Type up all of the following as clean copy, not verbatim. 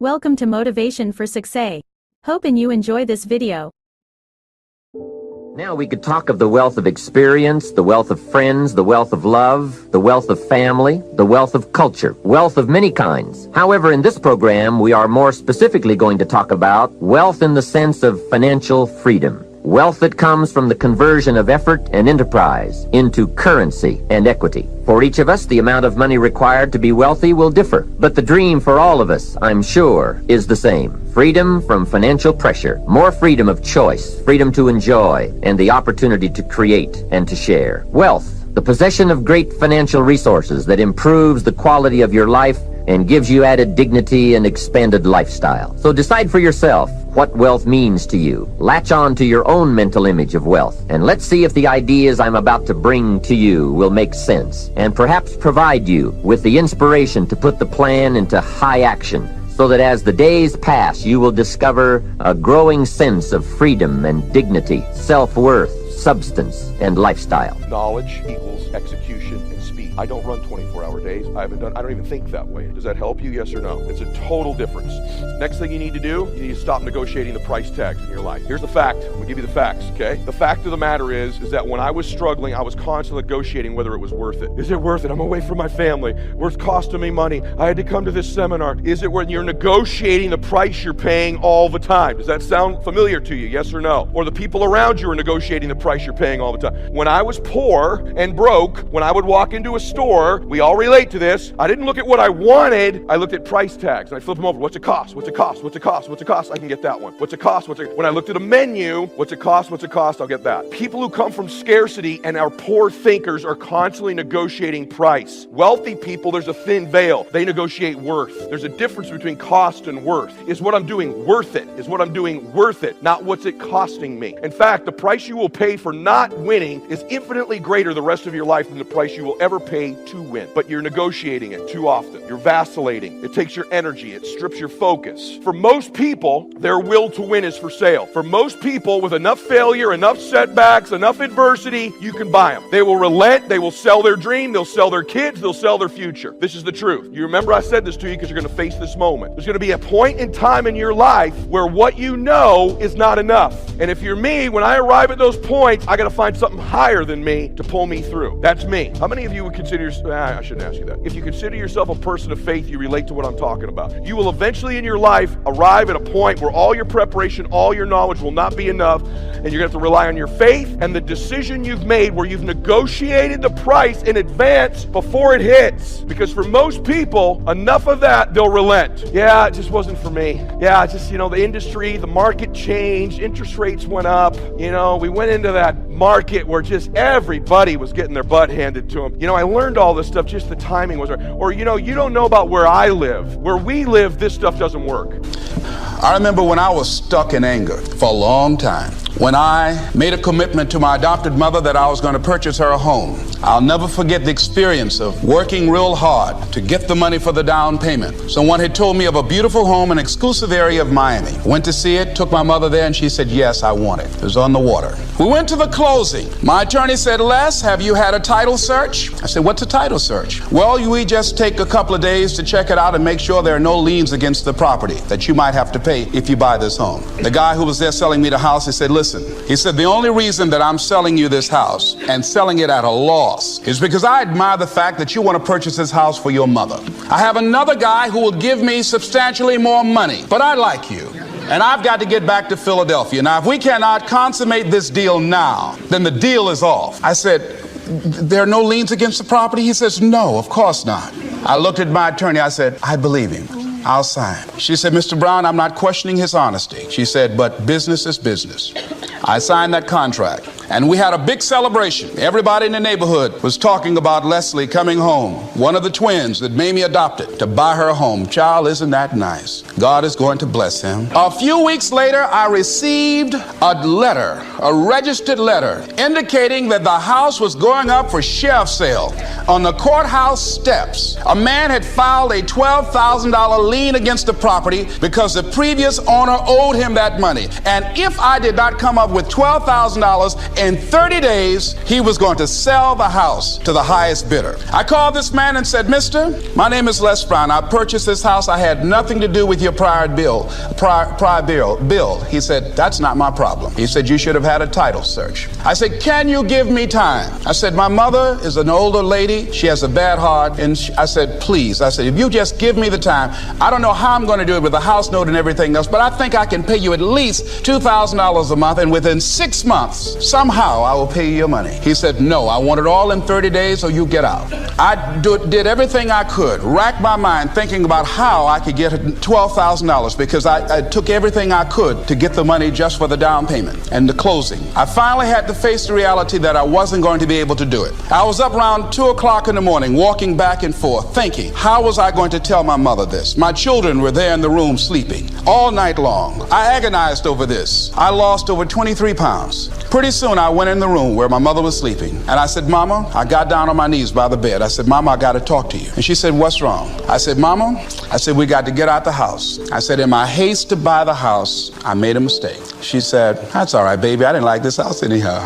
Welcome to Motivation for Success. Hoping you enjoy this video. Now we could talk of the wealth of experience, the wealth of friends, the wealth of love, the wealth of family, the wealth of culture, wealth of many kinds. However, in this program, we are more specifically going to talk about wealth in the sense of financial freedom. Wealth that comes from the conversion of effort and enterprise into currency and equity. For each of us, the amount of money required to be wealthy will differ, but the dream for all of us, I'm sure, is the same. Freedom from financial pressure, more freedom of choice, freedom to enjoy, and the opportunity to create and to share. Wealth, the possession of great financial resources that improves the quality of your life and gives you added dignity and expanded lifestyle. So decide for yourself what wealth means to you. Latch on to your own mental image of wealth, and let's see if the ideas I'm about to bring to you will make sense, and perhaps provide you with the inspiration to put the plan into high action, so that as the days pass, you will discover a growing sense of freedom and dignity, self-worth, substance, and lifestyle. Knowledge equals execution and speed. I don't run 24-hour days. I don't even think that way. Does that help you? Yes or no? It's a total difference. Next thing you need to do, you need to stop negotiating the price tags in your life. Here's the fact. I'm gonna give you the facts, okay? The fact of the matter is that when I was struggling, I was constantly negotiating whether it was worth it. Is it worth it? I'm away from my family. Worth costing me money. I had to come to this seminar. Is it worth? You're negotiating the price you're paying all the time. Does that sound familiar to you? Yes or no? Or the people around you are negotiating the price you're paying all the time. When I was poor and broke, when I would walk into a store, we all relate to this, I didn't look at what I wanted, I looked at price tags, and I flipped them over. What's it cost? What's it cost? What's it cost? What's it cost? I can get that one. What's it cost? When I looked at a menu, what's it cost? What's it cost? I'll get that. People who come from scarcity and are poor thinkers are constantly negotiating price. Wealthy people, there's a thin veil. They negotiate worth. There's a difference between cost and worth. Is what I'm doing worth it? Is what I'm doing worth it? Not what's it costing me. In fact, the price you will pay for not winning is infinitely greater the rest of your life than the price you will ever pay to win. But you're negotiating it too often. You're vacillating. It takes your energy. It strips your focus. For most people, their will to win is for sale. For most people, with enough failure, enough setbacks, enough adversity, you can buy them. They will relent. They will sell their dream. They'll sell their kids. They'll sell their future. This is the truth. You remember I said this to you because you're going to face this moment. There's going to be a point in time in your life where what you know is not enough. And if you're me, when I arrive at those points, I got to find something higher than me to pull me through. That's me. How many of you would consider, I shouldn't ask you that. If you consider yourself a person of faith, you relate to what I'm talking about. You will eventually in your life arrive at a point where all your preparation, all your knowledge will not be enough, and you're going to have to rely on your faith and the decision you've made where you've negotiated the price in advance before it hits. Because for most people, enough of that, they'll relent. Yeah, it just wasn't for me. Yeah, it's just, the industry, the market changed, interest rates went up. We went into that market where just everybody was getting their butt handed to them. I learned all this stuff, just the timing was right. Or, you don't know about where I live. Where we live, this stuff doesn't work. I remember when I was stuck in anger for a long time. When I made a commitment to my adopted mother that I was going to purchase her a home. I'll never forget the experience of working real hard to get the money for the down payment. Someone had told me of a beautiful home in an exclusive area of Miami. Went to see it, took my mother there, and she said, yes, I want it. It was on the water. We went to the closing. My attorney said, Les, have you had a title search? I said, what's a title search? Well, we just take a couple of days to check it out and make sure there are no liens against the property that you might have to pay if you buy this home. The guy who was there selling me the house, he said, listen, he said, the only reason that I'm selling you this house and selling it at a loss is because I admire the fact that you want to purchase this house for your mother. I have another guy who will give me substantially more money, but I like you. And I've got to get back to Philadelphia. Now, if we cannot consummate this deal now, then the deal is off. I said, there are no liens against the property? He says, no, of course not. I looked at my attorney. I said, I believe him. I'll sign. She said, Mr. Brown, I'm not questioning his honesty. She said, but business is business. I signed that contract. And we had a big celebration. Everybody in the neighborhood was talking about Leslie coming home, one of the twins that Mamie adopted, to buy her a home. Child, isn't that nice? God is going to bless him. A few weeks later, I received a letter, a registered letter, indicating that the house was going up for sheriff's sale on the courthouse steps. A man had filed a $12,000 lien against the property because the previous owner owed him that money. And if I did not come up with $12,000 in 30 days, he was going to sell the house to the highest bidder. I called this man and said, "Mister, my name is Les Brown. I purchased this house. I had nothing to do with your prior bill. He said, "That's not my problem." He said, "You should have had a title search." I said, "Can you give me time?" I said, "My mother is an older lady. She has a bad heart." And I said, "Please," I said, "if you just give me the time, I don't know how I'm going to do it with the house note and everything else, but I think I can pay you at least $2,000 a month, and within 6 months, somehow I will pay you your money." He said, "No, I want it all in 30 days or you get out." I did everything I could, racked my mind thinking about how I could get $12,000 because I took everything I could to get the money just for the down payment and the closing. I finally had to face the reality that I wasn't going to be able to do it. I was up around 2 o'clock in the morning, walking back and forth, thinking, how was I going to tell my mother this? My children were there in the room sleeping all night long. I agonized over this. I lost over 23 pounds. Pretty soon I went in the room where my mother was sleeping and I said, "Mama," I got down on my knees by the bed. I said, "Mama, I got to talk to you." And she said, "What's wrong?" I said, "Mama," I said, "we got to get out the house." I said, "In my haste to buy the house, I made a mistake." She said, "That's all right, baby. I didn't like this house anyhow."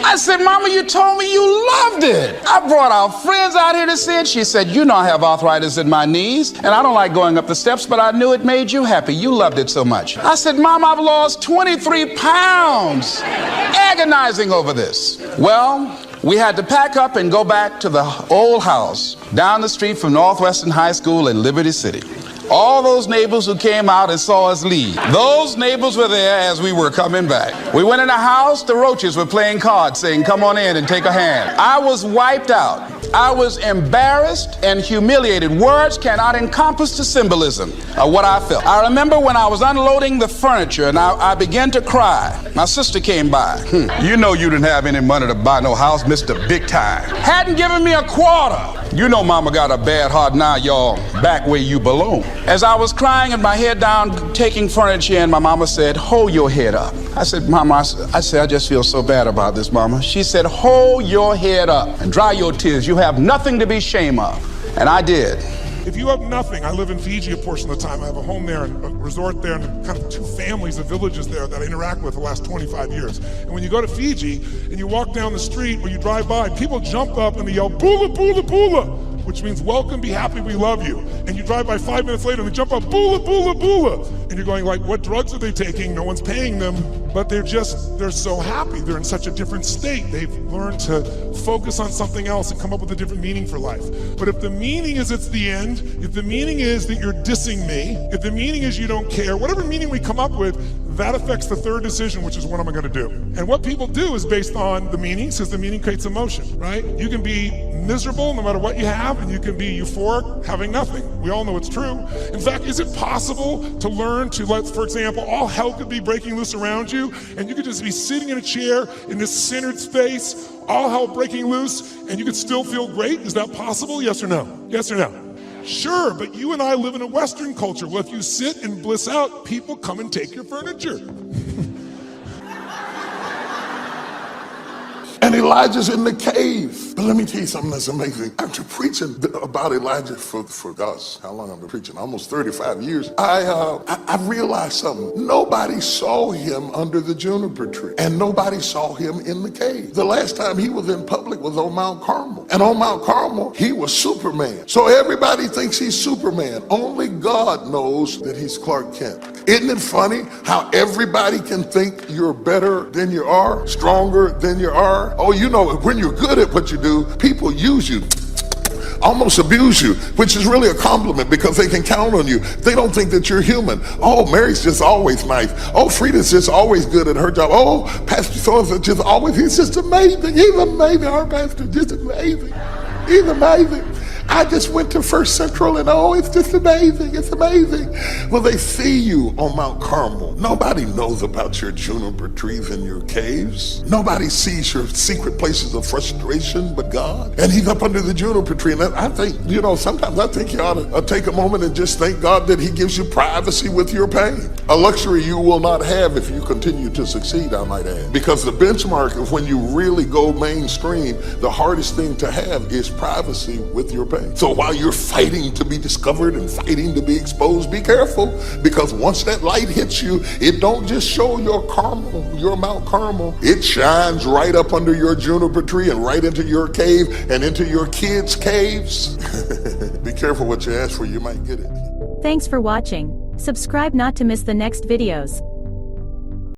I said, "Mama, you told me you loved it. I brought our friends out here to see it." She said, "You know I have arthritis in my knees, and I don't like going up the steps, but I knew it made you happy. You loved it so much." I said, "Mom, I've lost 23 pounds agonizing over this." Well, we had to pack up and go back to the old house down the street from Northwestern High School in Liberty City. All those neighbors who came out and saw us leave, those neighbors were there as we were coming back. We went in the house, the roaches were playing cards saying, "Come on in and take a hand." I was wiped out. I was embarrassed and humiliated. Words cannot encompass the symbolism of what I felt. I remember when I was unloading the furniture and I began to cry. My sister came by. "You know you didn't have any money to buy no house, Mr. Big Time. Hadn't given me a quarter. You know mama got a bad heart now, y'all. Back where you belong." As I was crying and my head down, taking furniture in, my mama said, "Hold your head up." I said, "Mama," I said, "I just feel so bad about this, Mama." She said, "Hold your head up and dry your tears. You have nothing to be ashamed of." And I did. If you have nothing, I live in Fiji a portion of the time. I have a home there and a resort there and kind of 2 families of villages there that I interact with the last 25 years. And when you go to Fiji and you walk down the street or you drive by, people jump up and they yell, "Bula, bula, bula," which means welcome, be happy, we love you. And you drive by 5 minutes later and they jump up, "Bula, bula, bula." And you're going like, what drugs are they taking? No one's paying them. But they're so happy. They're in such a different state. They've learned to focus on something else and come up with a different meaning for life. But if the meaning is it's the end, if the meaning is that you're dissing me, if the meaning is you don't care, whatever meaning we come up with, that affects the third decision, which is what am I gonna do? And what people do is based on the meaning, since the meaning creates emotion, right? You can be miserable no matter what you have, and you can be euphoric having nothing. We all know it's true. In fact, is it possible to learn to let, for example, all hell could be breaking loose around you, and you could just be sitting in a chair in this centered space, all hell breaking loose, and you could still feel great? Is that possible? Yes or no? Yes or no? Sure, but you and I live in a Western culture. Well, if you sit and bliss out, people come and take your furniture. And Elijah's in the cave. But let me tell you something that's amazing. After preaching about Elijah for gosh, how long I've been preaching? Almost 35 years. I realized something. Nobody saw him under the juniper tree. And nobody saw him in the cave. The last time he was in public was on Mount Carmel. And on Mount Carmel, he was Superman. So everybody thinks he's Superman. Only God knows that he's Clark Kent. Isn't it funny how everybody can think you're better than you are, stronger than you are? Oh, you know, when you're good at what you do, people use you, almost abuse you, which is really a compliment because they can count on you. They don't think that you're human. Oh, Mary's just always nice. Oh, Frida's just always good at her job. Oh, Pastor so-and-so just always, he's just amazing. He's amazing. Our pastor, just amazing. He's amazing. I just went to First Central and oh, it's just amazing, it's amazing. Well, they see you on Mount Carmel. Nobody knows about your juniper trees and your caves. Nobody sees your secret places of frustration but God. And he's up under the juniper tree. And I think, you know, sometimes I think you ought to take a moment and just thank God that he gives you privacy with your pain. A luxury you will not have if you continue to succeed, I might add. Because the benchmark of when you really go mainstream, the hardest thing to have is privacy with your pain. pay. So while you're fighting to be discovered and fighting to be exposed, be careful, because once that light hits you, it don't just show your Carmel, your Mount Carmel. It shines right up under your juniper tree and right into your cave and into your kids' caves. Be careful what you ask for, you might get it. Thanks for watching. Subscribe not to miss the next videos.